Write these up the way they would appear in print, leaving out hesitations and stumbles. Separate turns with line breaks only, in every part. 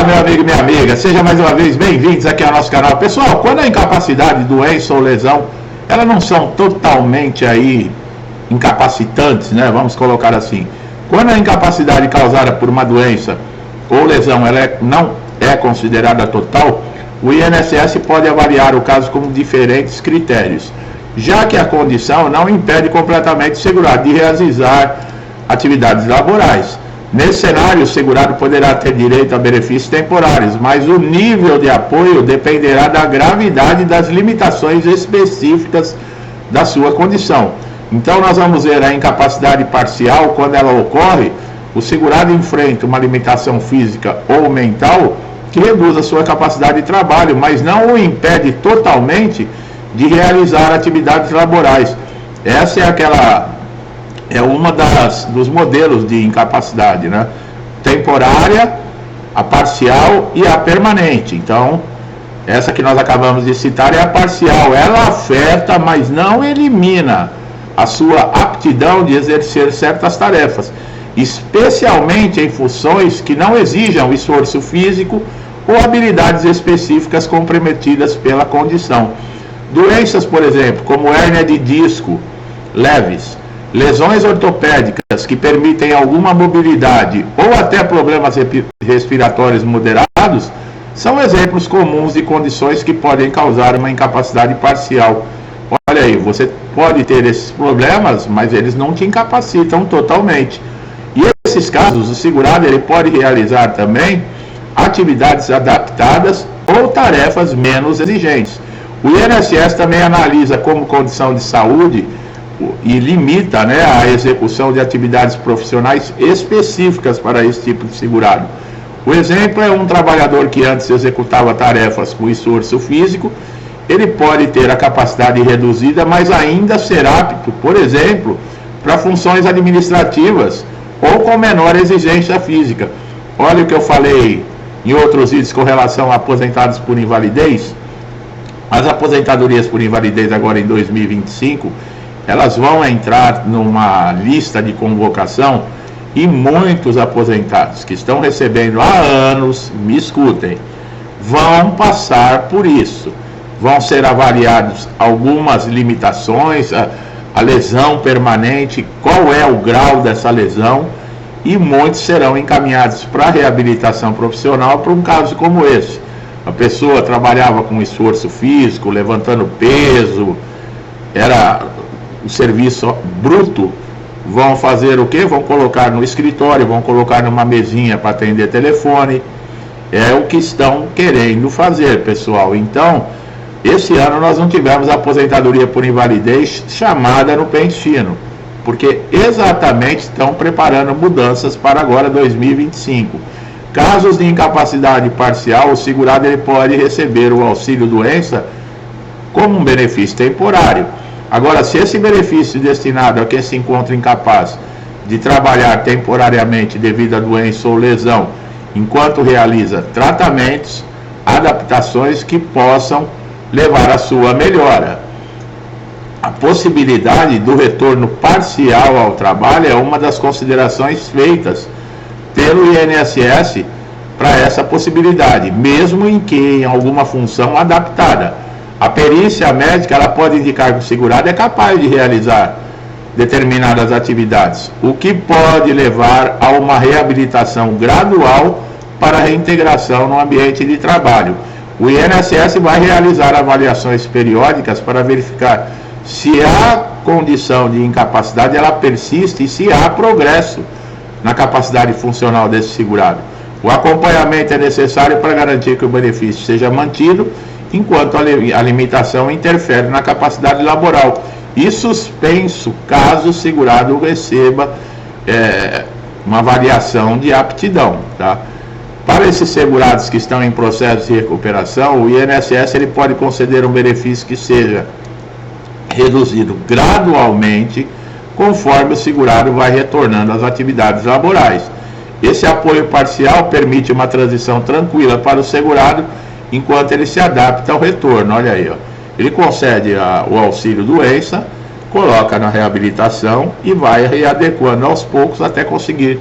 Olá, meu amigo e minha amiga, seja mais uma vez bem-vindos aqui ao nosso canal. Pessoal, quando a incapacidade, doença ou lesão, elas não são totalmente aí incapacitantes, né? Vamos colocar assim. Quando a incapacidade causada por uma doença ou lesão não é considerada total, o INSS pode avaliar o caso com diferentes critérios, já que a condição não impede completamente o segurado de realizar atividades laborais. Nesse cenário, o segurado poderá ter direito a benefícios temporários, mas o nível de apoio dependerá da gravidade das limitações específicas da sua condição. Então, nós vamos ver a incapacidade parcial. Quando ela ocorre, o segurado enfrenta uma limitação física ou mental que reduz a sua capacidade de trabalho, mas não o impede totalmente de realizar atividades laborais. Essa é uma dos modelos de incapacidade, né? Temporária, a parcial e a permanente. Então, essa que nós acabamos de citar é a parcial. Ela afeta, mas não elimina a sua aptidão de exercer certas tarefas, especialmente em funções que não exijam esforço físico ou habilidades específicas comprometidas pela condição. Doenças, por exemplo, como hérnia de disco leves, lesões ortopédicas que permitem alguma mobilidade ou até problemas respiratórios moderados são exemplos comuns de condições que podem causar uma incapacidade parcial. Olha aí, você pode ter esses problemas, mas eles não te incapacitam totalmente. E nesses casos, o segurado ele pode realizar também atividades adaptadas ou tarefas menos exigentes. O INSS também analisa como condição de saúde e limita, né, a execução de atividades profissionais específicas para esse tipo de segurado. O exemplo é um trabalhador que antes executava tarefas com esforço físico. Ele pode ter a capacidade reduzida, mas ainda ser apto, por exemplo, para funções administrativas ou com menor exigência física. Olha o que eu falei em outros vídeos com relação a aposentados por invalidez. As aposentadorias por invalidez agora em 2025, elas vão entrar numa lista de convocação e muitos aposentados que estão recebendo há anos, me escutem, vão passar por isso. Vão ser avaliados algumas limitações, a lesão permanente, qual é o grau dessa lesão, e muitos serão encaminhados para a reabilitação profissional para um caso como esse. A pessoa trabalhava com esforço físico, levantando peso, era o serviço bruto. Vão fazer o quê? Vão colocar no escritório, vão colocar numa mesinha para atender telefone. É o que estão querendo fazer, pessoal. Então, esse ano nós não tivemos a aposentadoria por invalidez chamada no pente fino, porque exatamente estão preparando mudanças para agora 2025. Casos de incapacidade parcial, o segurado ele pode receber o auxílio doença como um benefício temporário. Agora, se esse benefício destinado a quem se encontra incapaz de trabalhar temporariamente devido a doença ou lesão, enquanto realiza tratamentos, adaptações que possam levar à sua melhora. A possibilidade do retorno parcial ao trabalho é uma das considerações feitas pelo INSS para essa possibilidade, mesmo em que em alguma função adaptada. A perícia médica ela pode indicar que o segurado é capaz de realizar determinadas atividades, o que pode levar a uma reabilitação gradual para a reintegração no ambiente de trabalho. O INSS vai realizar avaliações periódicas para verificar se a condição de incapacidade ela persiste e se há progresso na capacidade funcional desse segurado. O acompanhamento é necessário para garantir que o benefício seja mantido, enquanto a limitação interfere na capacidade laboral, e suspenso caso o segurado receba uma avaliação de aptidão, tá? Para esses segurados que estão em processo de recuperação, o INSS ele pode conceder um benefício que seja reduzido gradualmente conforme o segurado vai retornando às atividades laborais. Esse apoio parcial permite uma transição tranquila para o segurado enquanto ele se adapta ao retorno. Olha aí, ó. Ele concede o auxílio doença, coloca na reabilitação e vai readequando aos poucos até conseguir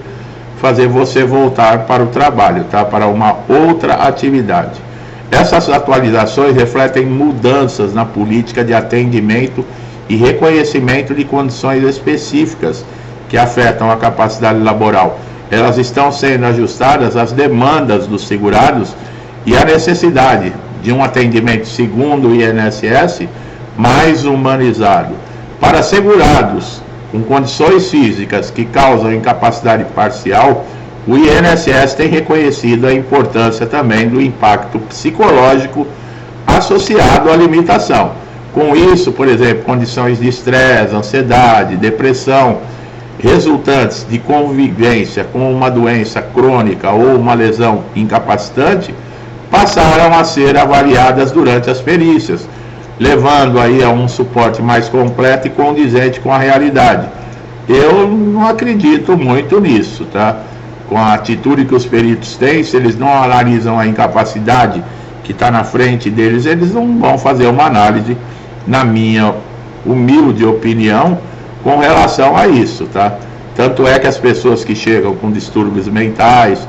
fazer você voltar para o trabalho, tá? Para uma outra atividade. Essas atualizações refletem mudanças na política de atendimento e reconhecimento de condições específicas que afetam a capacidade laboral. Elas estão sendo ajustadas às demandas dos segurados e à necessidade de um atendimento segundo o INSS mais humanizado. Para segurados com condições físicas que causam incapacidade parcial, o INSS tem reconhecido a importância também do impacto psicológico associado à limitação. Com isso, por exemplo, condições de estresse, ansiedade, depressão, resultantes de convivência com uma doença crônica ou uma lesão incapacitante, passaram a ser avaliadas durante as perícias, levando aí a um suporte mais completo e condizente com a realidade. Eu não acredito muito nisso, tá? Com a atitude que os peritos têm, se eles não analisam a incapacidade que está na frente deles, eles não vão fazer uma análise, na minha humilde opinião, com relação a isso, tá? Tanto é que as pessoas que chegam com distúrbios mentais,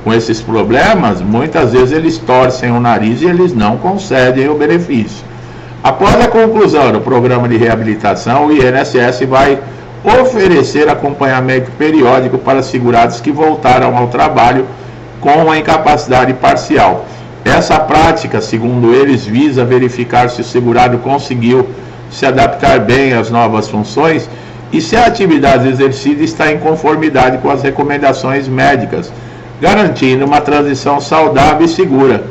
com esses problemas, muitas vezes eles torcem o nariz e eles não concedem o benefício. Após a conclusão do programa de reabilitação, o INSS vai oferecer acompanhamento periódico para segurados que voltaram ao trabalho com a incapacidade parcial. Essa prática, segundo eles, visa verificar se o segurado conseguiu se adaptar bem às novas funções e se a atividade exercida está em conformidade com as recomendações médicas, garantindo uma transição saudável e segura.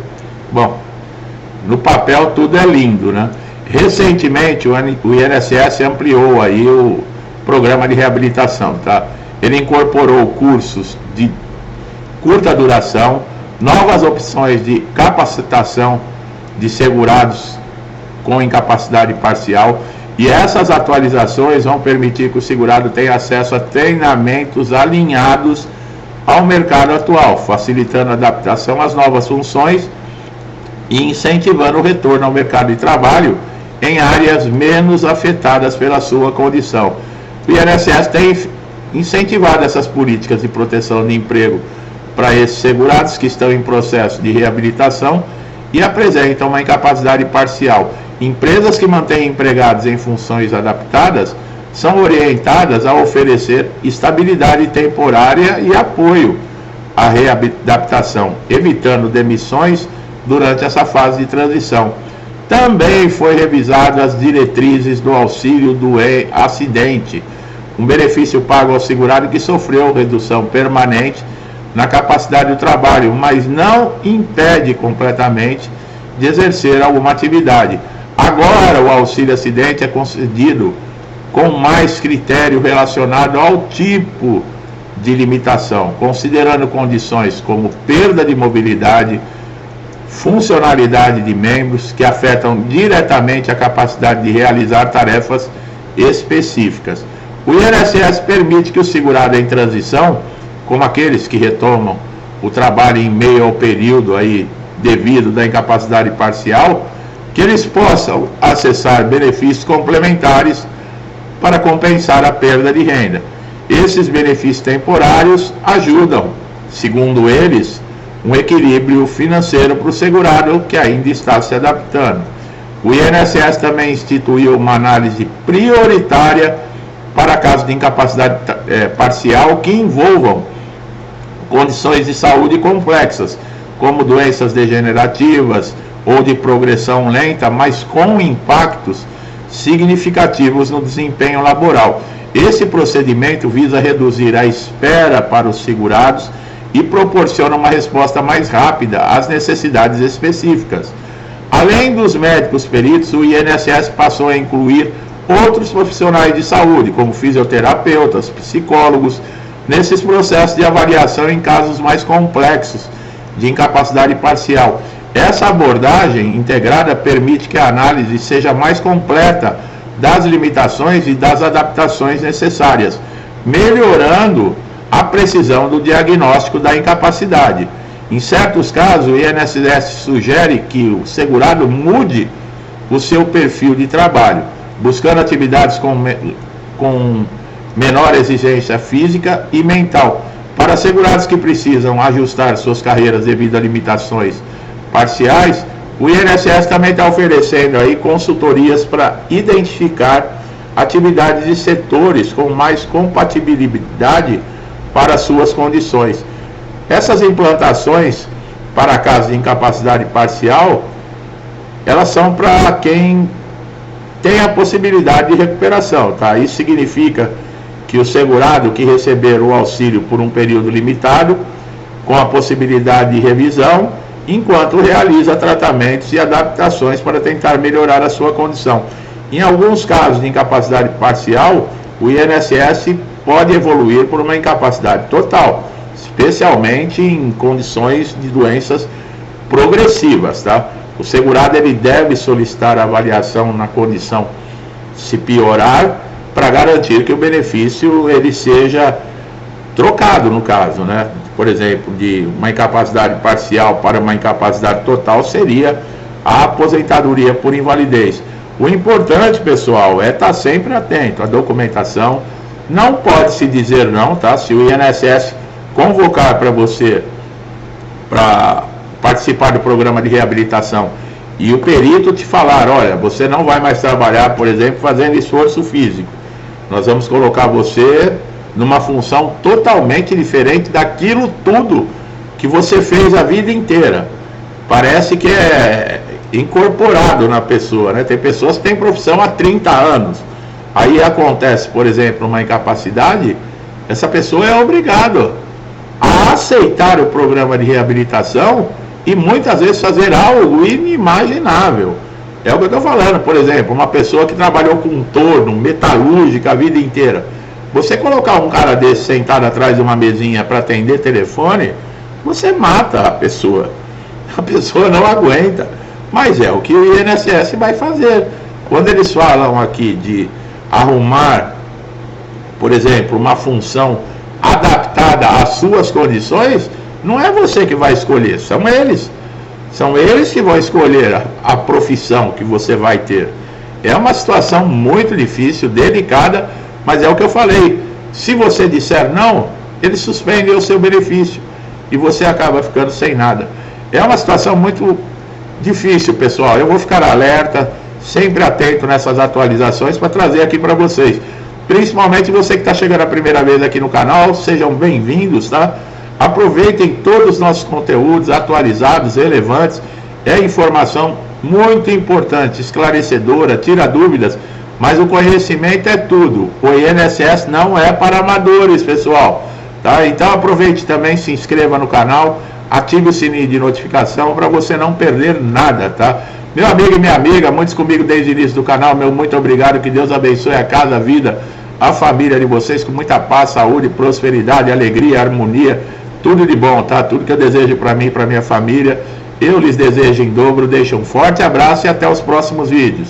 Bom, no papel tudo é lindo, né? Recentemente o INSS ampliou aí o programa de reabilitação, tá? Ele incorporou cursos de curta duração, novas opções de capacitação de segurados com incapacidade parcial, e essas atualizações vão permitir que o segurado tenha acesso a treinamentos alinhados ao mercado atual, facilitando a adaptação às novas funções e incentivando o retorno ao mercado de trabalho em áreas menos afetadas pela sua condição. O INSS tem incentivado essas políticas de proteção de emprego para esses segurados que estão em processo de reabilitação e apresentam uma incapacidade parcial. Empresas que mantêm empregados em funções adaptadas são orientadas a oferecer estabilidade temporária e apoio à readaptação, evitando demissões durante essa fase de transição. Também foi revisado as diretrizes do auxílio do acidente, um benefício pago ao segurado que sofreu redução permanente na capacidade do trabalho, mas não impede completamente de exercer alguma atividade. Agora, o auxílio acidente é concedido com mais critério relacionado ao tipo de limitação, considerando condições como perda de mobilidade, funcionalidade de membros que afetam diretamente a capacidade de realizar tarefas específicas. O INSS permite que o segurado em transição, como aqueles que retomam o trabalho em meio ao período aí devido da incapacidade parcial, que eles possam acessar benefícios complementares para compensar a perda de renda. Esses benefícios temporários ajudam, segundo eles, um equilíbrio financeiro para o segurado que ainda está se adaptando. O INSS também instituiu uma análise prioritária para casos de incapacidade parcial que envolvam condições de saúde complexas, como doenças degenerativas ou de progressão lenta, mas com impactos significativos no desempenho laboral. Esse procedimento visa reduzir a espera para os segurados e proporciona uma resposta mais rápida às necessidades específicas. Além dos médicos peritos, o INSS passou a incluir outros profissionais de saúde, como fisioterapeutas, psicólogos, nesses processos de avaliação em casos mais complexos de incapacidade parcial. Essa abordagem integrada permite que a análise seja mais completa das limitações e das adaptações necessárias, melhorando a precisão do diagnóstico da incapacidade. Em certos casos, o INSS sugere que o segurado mude o seu perfil de trabalho, buscando atividades com menor exigência física e mental, Para segurados que precisam ajustar suas carreiras devido a limitações parciais, o INSS também está oferecendo aí consultorias para identificar atividades e setores com mais compatibilidade para suas condições. Essas implantações para casos de incapacidade parcial, elas são para quem tem a possibilidade de recuperação, tá? Isso significa que o segurado que receber o auxílio por um período limitado, com a possibilidade de revisão, enquanto realiza tratamentos e adaptações para tentar melhorar a sua condição. Em alguns casos de incapacidade parcial, o INSS pode evoluir por uma incapacidade total, especialmente em condições de doenças progressivas, tá? O segurado ele deve solicitar avaliação na condição se piorar, para garantir que o benefício ele seja trocado, no caso, né? Por exemplo, de uma incapacidade parcial para uma incapacidade total seria a aposentadoria por invalidez. O importante, pessoal, é estar sempre atento à documentação. Não pode se dizer não, tá? Se o INSS convocar para você para participar do programa de reabilitação e o perito te falar, olha, você não vai mais trabalhar, por exemplo, fazendo esforço físico. Nós vamos colocar você numa função totalmente diferente daquilo tudo que você fez a vida inteira. Parece que é incorporado na pessoa, né? Tem pessoas que têm profissão há 30 anos. Aí acontece, por exemplo, uma incapacidade, essa pessoa é obrigada a aceitar o programa de reabilitação e muitas vezes fazer algo inimaginável. É o que eu estou falando, por exemplo, uma pessoa que trabalhou com torno, metalúrgica a vida inteira. Você colocar um cara desse sentado atrás de uma mesinha para atender telefone, você mata a pessoa. A pessoa não aguenta. Mas é o que o INSS vai fazer. Quando eles falam aqui de arrumar, por exemplo, uma função adaptada às suas condições, não é você que vai escolher, são eles. São eles que vão escolher a profissão que você vai ter. É uma situação muito difícil, delicada, mas é o que eu falei. Se você disser não, eles suspendem o seu benefício e você acaba ficando sem nada. É uma situação muito difícil, pessoal. Eu vou ficar alerta, sempre atento nessas atualizações para trazer aqui para vocês. Principalmente você que está chegando a primeira vez aqui no canal, sejam bem-vindos, tá? Aproveitem todos os nossos conteúdos atualizados, relevantes. É informação muito importante, esclarecedora, tira dúvidas, mas o conhecimento é tudo. O INSS não é para amadores, pessoal, tá? Então aproveite também, se inscreva no canal, ative o sininho de notificação para você não perder nada, tá? Meu amigo e minha amiga, muitos comigo desde o início do canal, meu muito obrigado, que Deus abençoe a casa, a vida, a família de vocês com muita paz, saúde, prosperidade, alegria, harmonia, tudo de bom, tá? Tudo que eu desejo para mim e para minha família, eu lhes desejo em dobro. Deixo um forte abraço e até os próximos vídeos.